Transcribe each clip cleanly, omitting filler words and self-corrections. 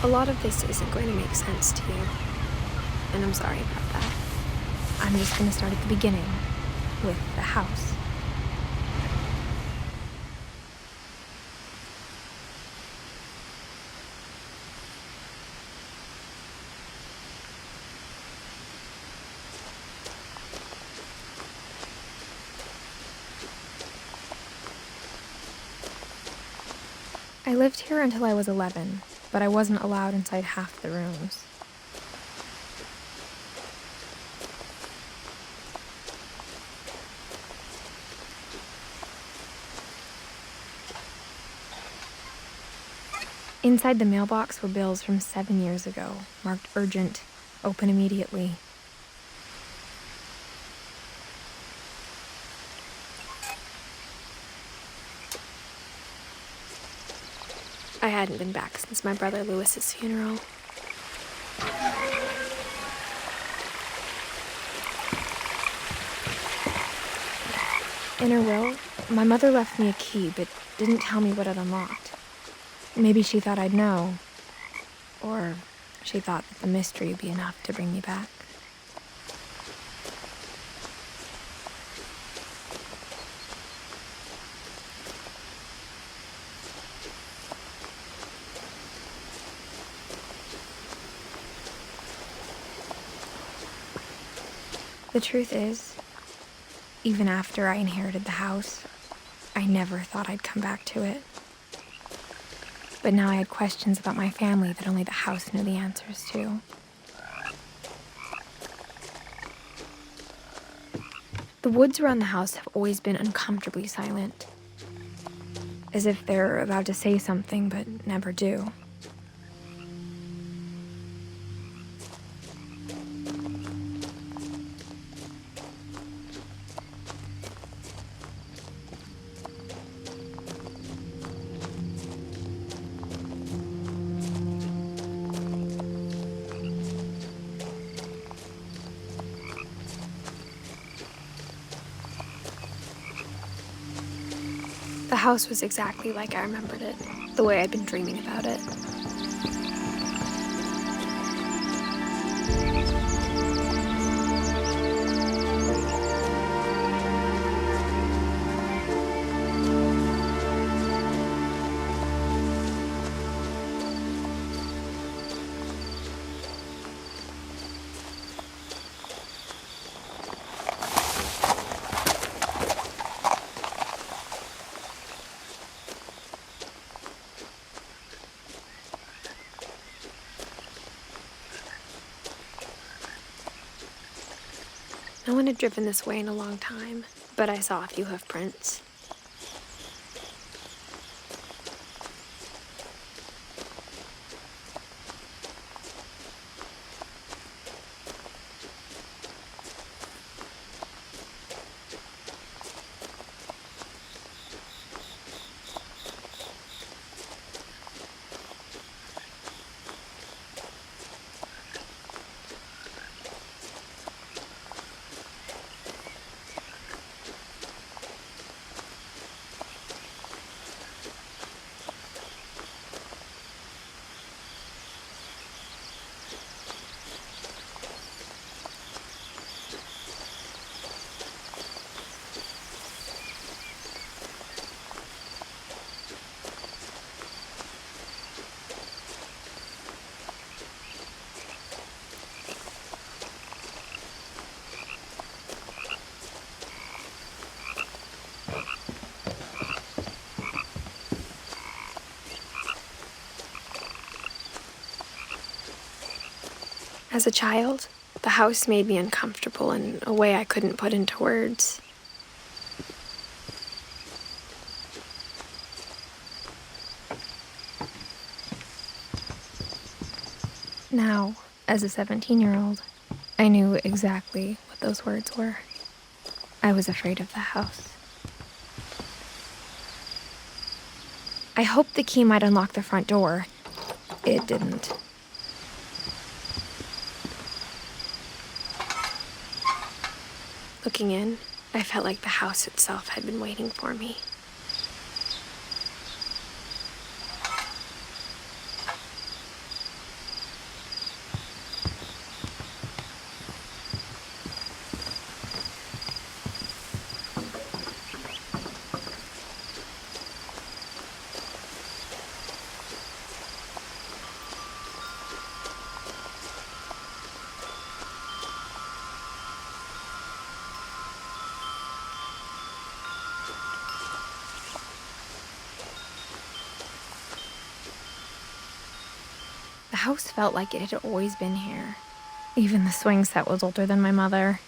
A lot of this isn't going to make sense to you, and I'm sorry about that. I'm just going to start at the beginning, with the house. I lived here until I was 11, but I wasn't allowed inside half the rooms. Inside the mailbox were bills from 7 years ago, marked urgent, open immediately. I hadn't been back since my brother Lewis's funeral. In her will, my mother left me a key, but didn't tell me what it unlocked. Maybe she thought I'd know, or she thought that the mystery would be enough to bring me back. The truth is, even after I inherited the house, I never thought I'd come back to it. But now I had questions about my family that only the house knew the answers to. The woods around the house have always been uncomfortably silent, as if they're about to say something but never do. The house was exactly like I remembered it, the way I'd been dreaming about it. No one had driven this way in a long time, but I saw a few hoof prints. As a child, the house made me uncomfortable in a way I couldn't put into words. Now, as a 17-year-old, I knew exactly what those words were. I was afraid of the house. I hoped the key might unlock the front door. It didn't. Looking in, I felt like the house itself had been waiting for me. The house felt like it had always been here. Even the swing set was older than my mother.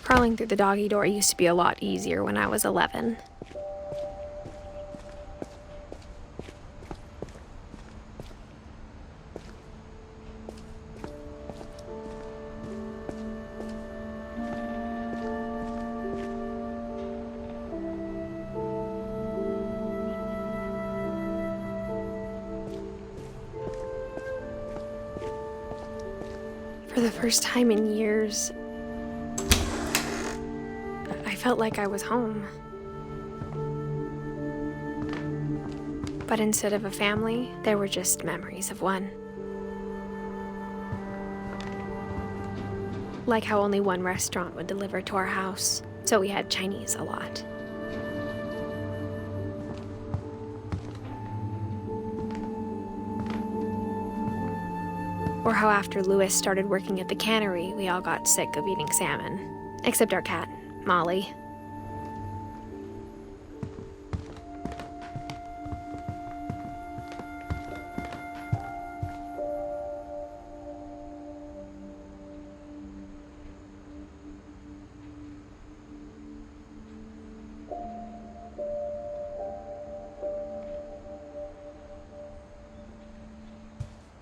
Crawling through the doggy door used to be a lot easier when I was 11. For the first time in years, I felt like I was home. But instead of a family, there were just memories of one. Like how only one restaurant would deliver to our house, so we had Chinese a lot. Or how after Louis started working at the cannery, we all got sick of eating salmon. Except our cat, Molly.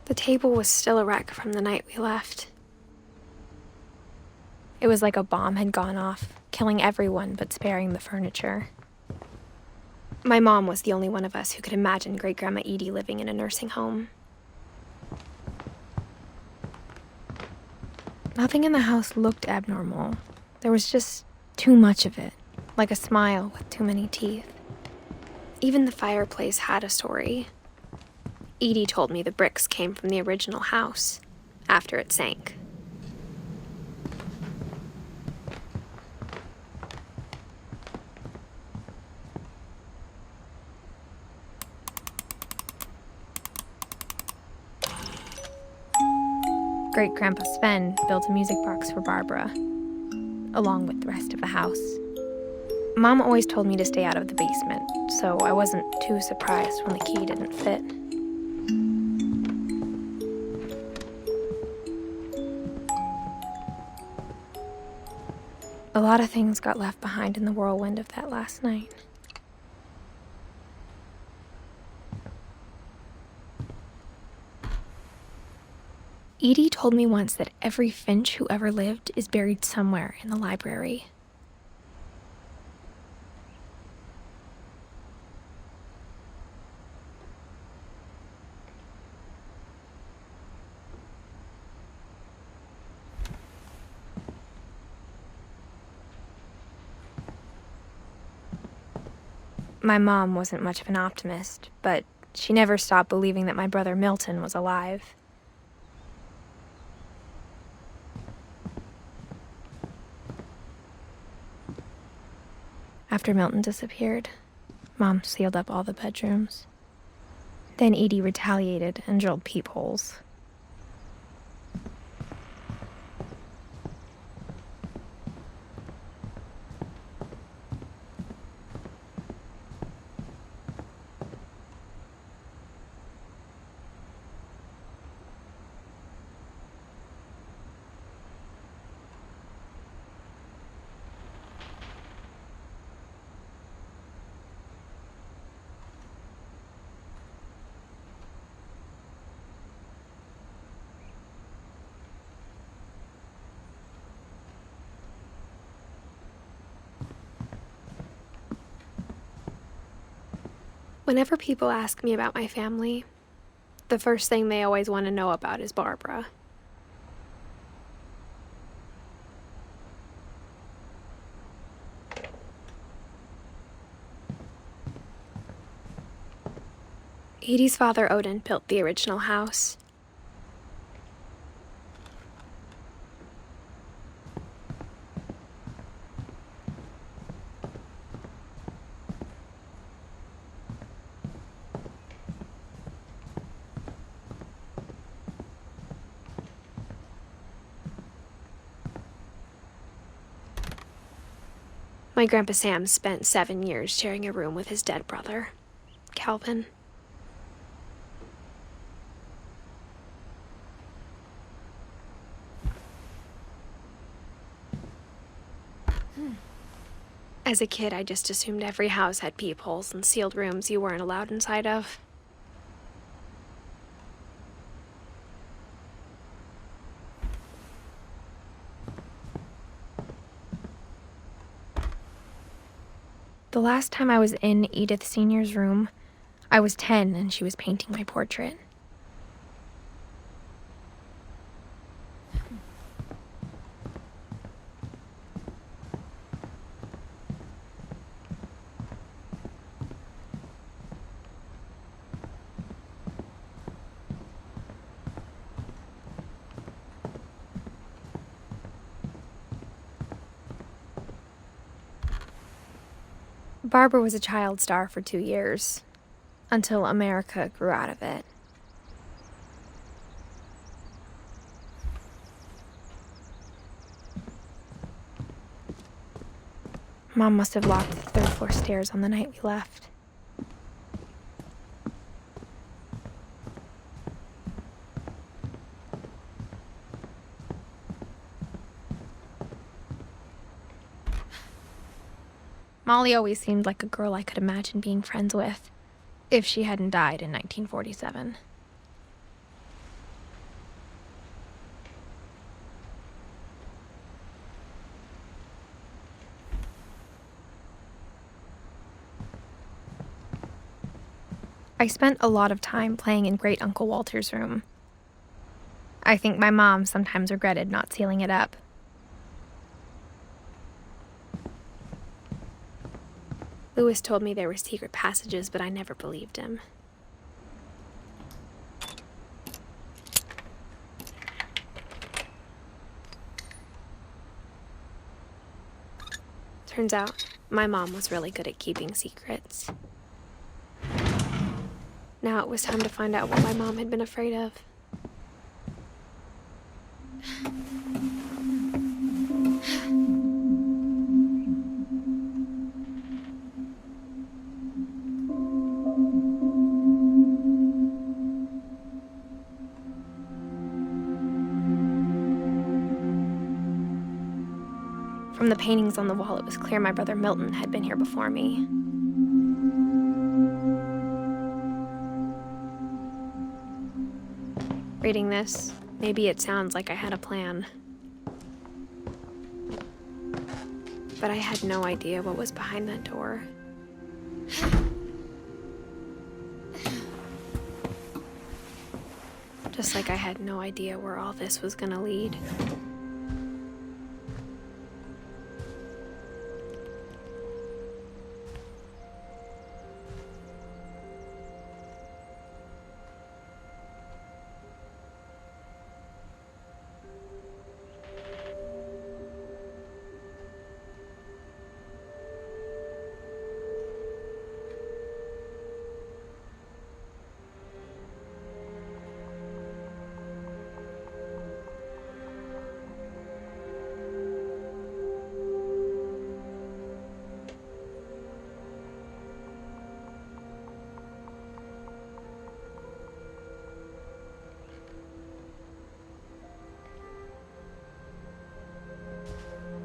The table was still a wreck from the night we left. It was like a bomb had gone off, killing everyone but sparing the furniture. My mom was the only one of us who could imagine Great-Grandma Edie living in a nursing home. Nothing in the house looked abnormal. There was just too much of it, like a smile with too many teeth. Even the fireplace had a story. Edie told me the bricks came from the original house, after it sank. Great-Grandpa Sven built a music box for Barbara, along with the rest of the house. Mom always told me to stay out of the basement, so I wasn't too surprised when the key didn't fit. A lot of things got left behind in the whirlwind of that last night. Edie told me once that every Finch who ever lived is buried somewhere in the library. My mom wasn't much of an optimist, but she never stopped believing that my brother Milton was alive. After Milton disappeared, Mom sealed up all the bedrooms. Then Edie retaliated and drilled peepholes. Whenever people ask me about my family, the first thing they always want to know about is Barbara. Edie's father, Odin, built the original house. My Grandpa Sam spent 7 years sharing a room with his dead brother, Calvin. As a kid, I just assumed every house had peepholes and sealed rooms you weren't allowed inside of. The last time I was in Edith Sr.'s room, I was 10 and she was painting my portrait. Barbara was a child star for 2 years, until America grew out of it. Mom must have locked the third floor stairs on the night we left. Molly always seemed like a girl I could imagine being friends with, if she hadn't died in 1947. I spent a lot of time playing in Great Uncle Walter's room. I think my mom sometimes regretted not sealing it up. Lewis told me there were secret passages, but I never believed him. Turns out, my mom was really good at keeping secrets. Now it was time to find out what my mom had been afraid of. From the paintings on the wall, it was clear my brother Milton had been here before me. Reading this, maybe it sounds like I had a plan. But I had no idea what was behind that door. Just like I had no idea where all this was gonna lead.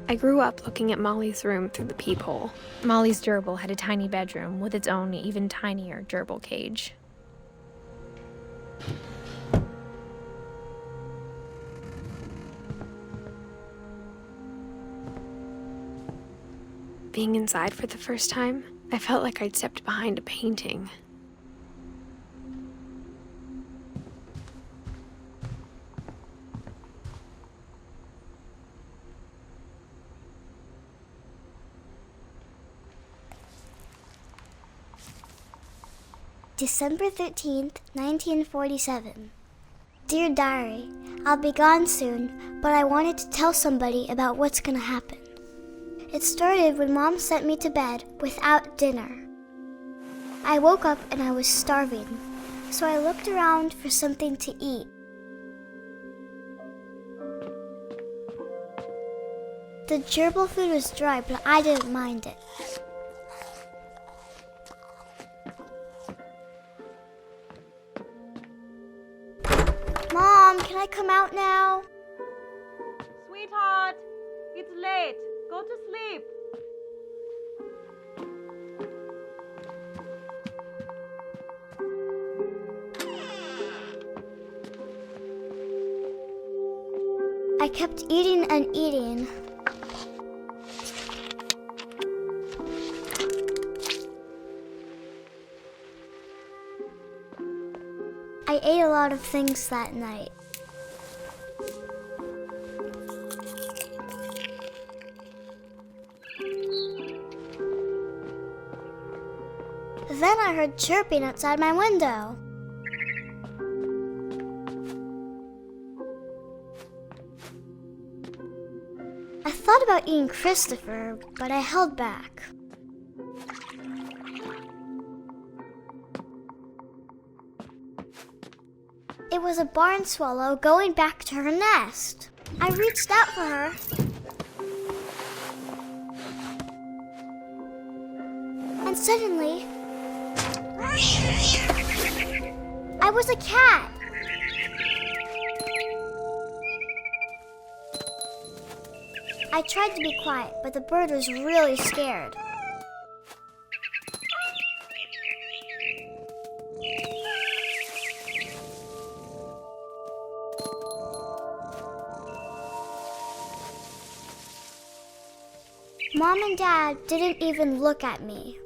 I grew up looking at Molly's room through the peephole. Molly's gerbil had a tiny bedroom with its own even tinier gerbil cage. Being inside for the first time, I felt like I'd stepped behind a painting. December 13th, 1947. Dear Diary, I'll be gone soon, but I wanted to tell somebody about what's gonna happen. It started when Mom sent me to bed without dinner. I woke up and I was starving, so I looked around for something to eat. The gerbil food was dry, but I didn't mind it. Mom, can I come out now? Sweetheart, it's late. Go to sleep. I kept eating and eating. I ate a lot of things that night. Then I heard chirping outside my window. I thought about eating Christopher, but I held back. It was a barn swallow going back to her nest. I reached out for her. And suddenly, I was a cat. I tried to be quiet, but the bird was really scared. Mom and Dad didn't even look at me.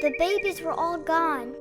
The babies were all gone.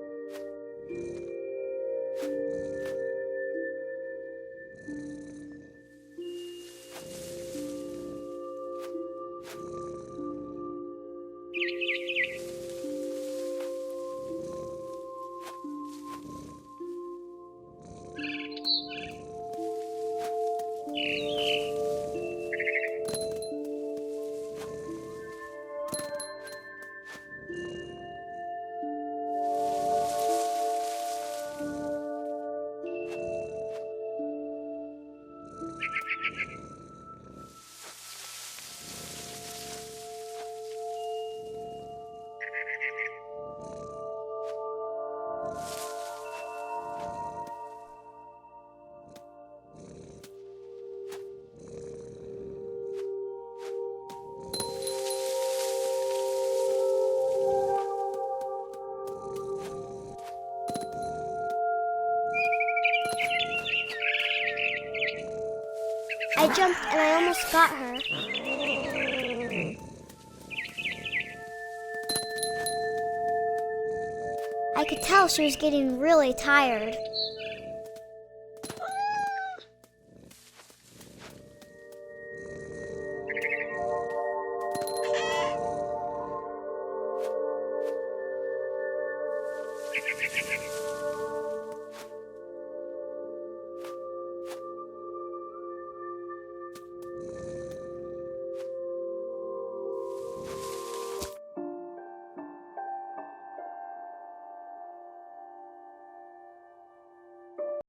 I jumped and I almost got her. I could tell she was getting really tired.